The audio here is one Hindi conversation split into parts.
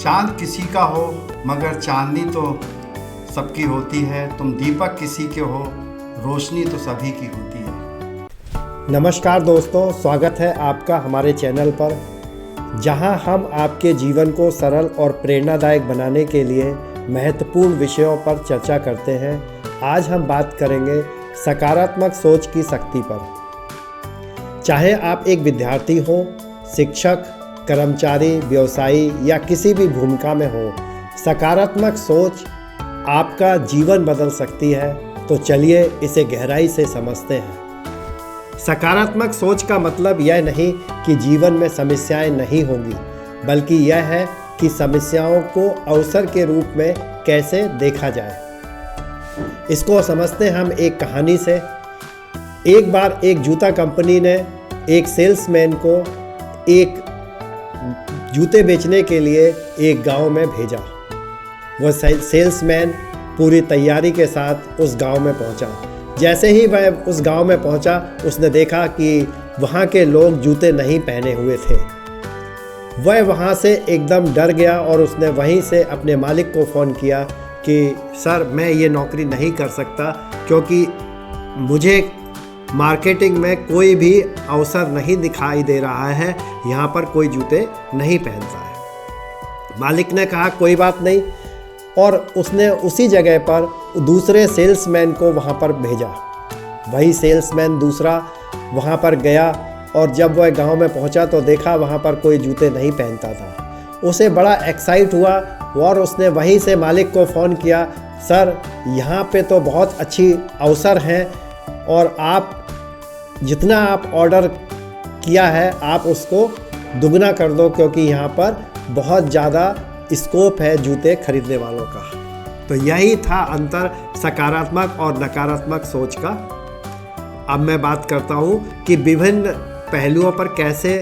चांद किसी का हो मगर चांदनी तो सबकी होती है। तुम दीपक किसी के हो, रोशनी तो सभी की होती है। नमस्कार दोस्तों, स्वागत है आपका हमारे चैनल पर, जहां हम आपके जीवन को सरल और प्रेरणादायक बनाने के लिए महत्वपूर्ण विषयों पर चर्चा करते हैं। आज हम बात करेंगे सकारात्मक सोच की शक्ति पर। चाहे आप एक विद्यार्थी हो, शिक्षक, कर्मचारी, व्यवसायी या किसी भी भूमिका में हो, सकारात्मक सोच आपका जीवन बदल सकती है। तो चलिए इसे गहराई से समझते हैं। सकारात्मक सोच का मतलब यह नहीं कि जीवन में समस्याएं नहीं होंगी, बल्कि यह है कि समस्याओं को अवसर के रूप में कैसे देखा जाए। इसको समझते हैं हम एक कहानी से। एक बार एक जूता कंपनी ने एक सेल्समैन को एक जूते बेचने के लिए एक गांव में भेजा। वह सेल्समैन पूरी तैयारी के साथ उस गांव में पहुंचा। जैसे ही वह उस गांव में पहुंचा, उसने देखा कि वहां के लोग जूते नहीं पहने हुए थे। वह वहां से एकदम डर गया और उसने वहीं से अपने मालिक को फ़ोन किया कि सर, मैं ये नौकरी नहीं कर सकता क्योंकि मुझे मार्केटिंग में कोई भी अवसर नहीं दिखाई दे रहा है, यहाँ पर कोई जूते नहीं पहनता है। मालिक ने कहा कोई बात नहीं, और उसने उसी जगह पर दूसरे सेल्समैन को वहाँ पर भेजा। वही सेल्समैन दूसरा वहाँ पर गया और जब वह गांव में पहुँचा तो देखा वहाँ पर कोई जूते नहीं पहनता था। उसे बड़ा एक्साइट हुआ और उसने वहीं से मालिक को फ़ोन किया, सर यहाँ पे तो बहुत अच्छी अवसर हैं और आप जितना आप ऑर्डर किया है आप उसको दुगना कर दो, क्योंकि यहाँ पर बहुत ज़्यादा स्कोप है जूते खरीदने वालों का। तो यही था अंतर सकारात्मक और नकारात्मक सोच का। अब मैं बात करता हूँ कि विभिन्न पहलुओं पर कैसे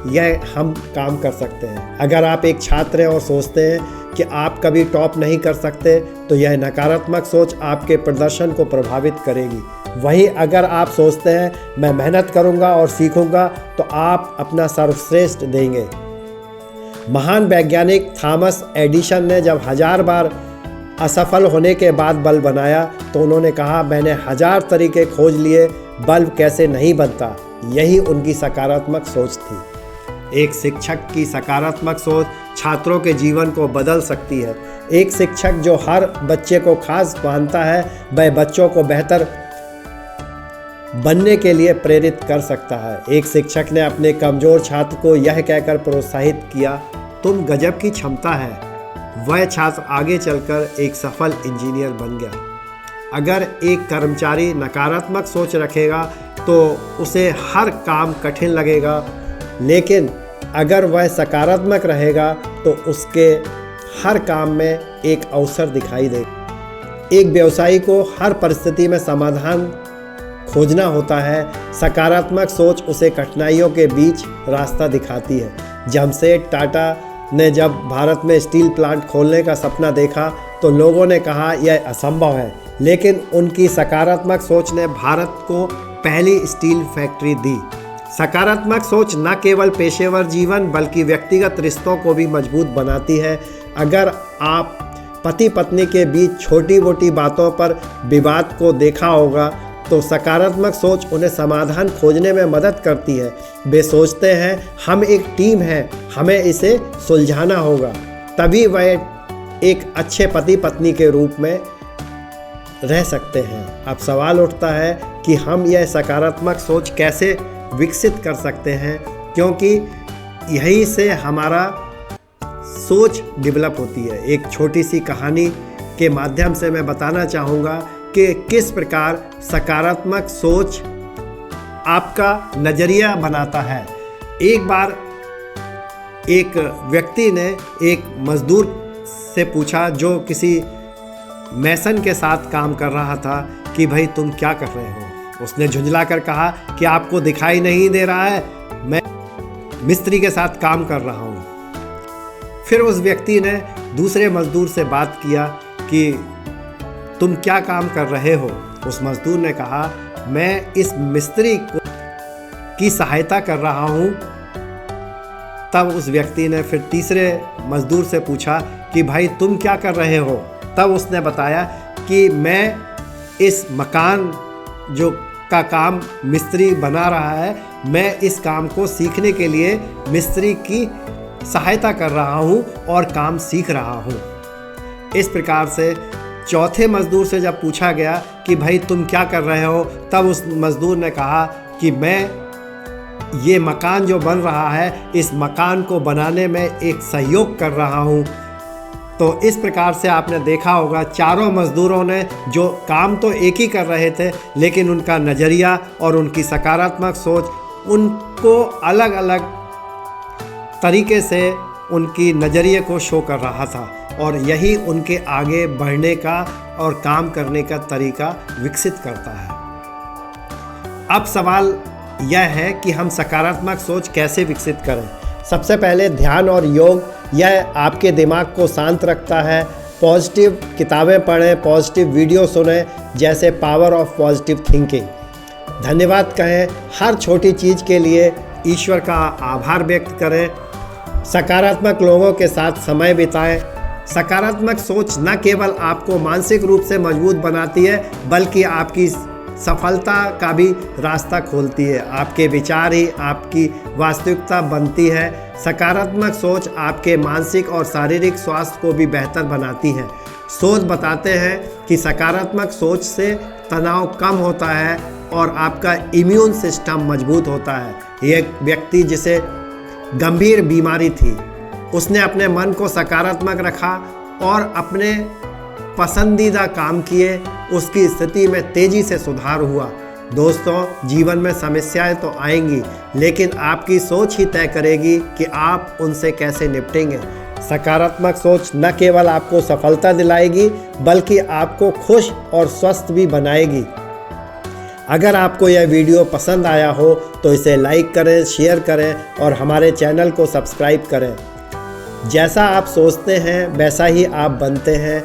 यह हम काम कर सकते हैं। अगर आप एक छात्र हैं और सोचते हैं कि आप कभी टॉप नहीं कर सकते, तो यह नकारात्मक सोच आपके प्रदर्शन को प्रभावित करेगी। वहीं अगर आप सोचते हैं मैं मेहनत करूंगा और सीखूंगा, तो आप अपना सर्वश्रेष्ठ देंगे। महान वैज्ञानिक थॉमस एडिसन ने जब 1000 बार असफल होने के बाद बल्ब बनाया, तो उन्होंने कहा मैंने 1000 तरीके खोज लिए, बल्ब कैसे नहीं बनता। यही उनकी सकारात्मक सोच थी। एक शिक्षक की सकारात्मक सोच छात्रों के जीवन को बदल सकती है। एक शिक्षक जो हर बच्चे को खास मानता है, वह बच्चों को बेहतर बनने के लिए प्रेरित कर सकता है। एक शिक्षक ने अपने कमज़ोर छात्र को यह कहकर प्रोत्साहित किया, तुम गजब की क्षमता है। वह छात्र आगे चलकर एक सफल इंजीनियर बन गया। अगर एक कर्मचारी नकारात्मक सोच रखेगा तो उसे हर काम कठिन लगेगा, लेकिन अगर वह सकारात्मक रहेगा तो उसके हर काम में एक अवसर दिखाई देगा। एक व्यवसायी को हर परिस्थिति में समाधान खोजना होता है। सकारात्मक सोच उसे कठिनाइयों के बीच रास्ता दिखाती है। जमशेद टाटा ने जब भारत में स्टील प्लांट खोलने का सपना देखा तो लोगों ने कहा यह असंभव है, लेकिन उनकी सकारात्मक सोच ने भारत को पहली स्टील फैक्ट्री दी। सकारात्मक सोच न केवल पेशेवर जीवन बल्कि व्यक्तिगत रिश्तों को भी मजबूत बनाती है। अगर आप पति पत्नी के बीच छोटी मोटी बातों पर विवाद को देखा होगा, तो सकारात्मक सोच उन्हें समाधान खोजने में मदद करती है। वे सोचते हैं हम एक टीम है, हमें इसे सुलझाना होगा, तभी वह एक अच्छे पति पत्नी के रूप में रह सकते हैं। अब सवाल उठता है कि हम यह सकारात्मक सोच कैसे विकसित कर सकते हैं, क्योंकि यहीं से हमारा सोच डेवलप होती है। एक छोटी सी कहानी के माध्यम से मैं बताना चाहूँगा कि किस प्रकार सकारात्मक सोच आपका नज़रिया बनाता है। एक बार एक व्यक्ति ने एक मज़दूर से पूछा जो किसी मैसन के साथ काम कर रहा था कि भाई तुम क्या कर रहे हो। उसने झुंझलाकर कहा कि आपको दिखाई नहीं दे रहा है, मैं मिस्त्री के साथ काम कर रहा हूँ। फिर उस व्यक्ति ने दूसरे मज़दूर से बात किया कि तुम क्या काम कर रहे हो। उस मज़दूर ने कहा मैं इस मिस्त्री की सहायता कर रहा हूँ तब उस व्यक्ति ने फिर तीसरे मज़दूर से पूछा कि भाई तुम क्या कर रहे हो। तब उसने बताया कि मैं इस मकान जो का काम मिस्त्री बना रहा है, मैं इस काम को सीखने के लिए मिस्त्री की सहायता कर रहा हूँ और काम सीख रहा हूँ। इस प्रकार से चौथे मज़दूर से जब पूछा गया कि भाई तुम क्या कर रहे हो, तब उस मज़दूर ने कहा कि मैं ये मकान जो बन रहा है, इस मकान को बनाने में एक सहयोग कर रहा हूँ। तो इस प्रकार से आपने देखा होगा चारों मज़दूरों ने जो काम तो एक ही कर रहे थे, लेकिन उनका नज़रिया और उनकी सकारात्मक सोच उनको अलग अलग तरीके से उनकी नज़रिए को शो कर रहा था, और यही उनके आगे बढ़ने का और काम करने का तरीका विकसित करता है। अब सवाल यह है कि हम सकारात्मक सोच कैसे विकसित करें। सबसे पहले ध्यान और योग, यह आपके दिमाग को शांत रखता है। पॉजिटिव किताबें पढ़ें, पॉजिटिव वीडियो सुनें, जैसे पावर ऑफ पॉजिटिव थिंकिंग। धन्यवाद कहें, हर छोटी चीज़ के लिए ईश्वर का आभार व्यक्त करें। सकारात्मक लोगों के साथ समय बिताएं। सकारात्मक सोच न केवल आपको मानसिक रूप से मजबूत बनाती है, बल्कि आपकी सफलता का भी रास्ता खोलती है। आपके विचार ही आपकी वास्तविकता बनती है। सकारात्मक सोच आपके मानसिक और शारीरिक स्वास्थ्य को भी बेहतर बनाती है। शोध बताते हैं कि सकारात्मक सोच से तनाव कम होता है और आपका इम्यून सिस्टम मजबूत होता है। एक व्यक्ति जिसे गंभीर बीमारी थी, उसने अपने मन को सकारात्मक रखा और अपने पसंदीदा काम किए, उसकी स्थिति में तेज़ी से सुधार हुआ। दोस्तों, जीवन में समस्याएं तो आएंगी, लेकिन आपकी सोच ही तय करेगी कि आप उनसे कैसे निपटेंगे। सकारात्मक सोच न केवल आपको सफलता दिलाएगी, बल्कि आपको खुश और स्वस्थ भी बनाएगी। अगर आपको यह वीडियो पसंद आया हो तो इसे लाइक करें, शेयर करें और हमारे चैनल को सब्सक्राइब करें। जैसा आप सोचते हैं वैसा ही आप बनते हैं,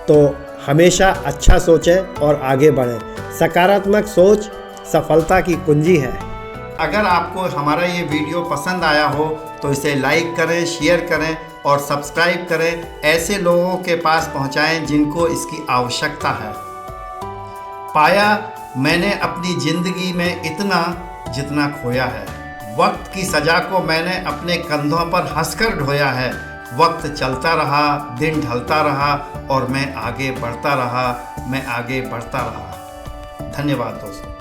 तो हमेशा अच्छा सोचें और आगे बढ़ें। सकारात्मक सोच सफलता की कुंजी है। अगर आपको हमारा ये वीडियो पसंद आया हो तो इसे लाइक करें, शेयर करें और सब्सक्राइब करें। ऐसे लोगों के पास पहुंचाएं जिनको इसकी आवश्यकता है। पाया मैंने अपनी ज़िंदगी में इतना जितना खोया है। वक्त की सज़ा को मैंने अपने कंधों पर हंसकर ढोया है। वक्त चलता रहा, दिन ढलता रहा और मैं आगे बढ़ता रहा। धन्यवाद दोस्तों।